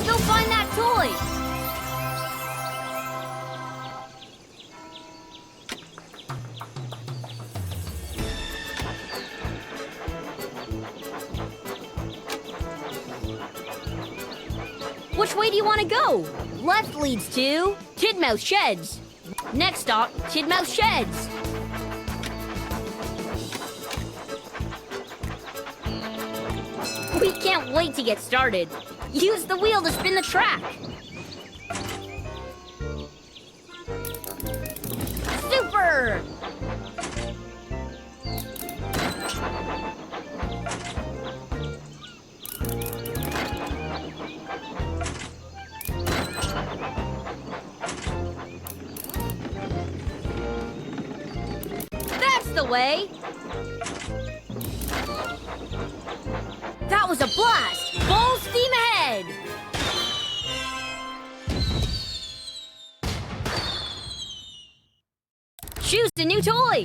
Let's go find that toy! Which way do you want to go? Left leads to Tidmouth Sheds. Next stop, Tidmouth Sheds. We can't wait to get started. Use the wheel to spin the track. Super! That's the way! That was a blast! Full steam ahead! Choose a new toy!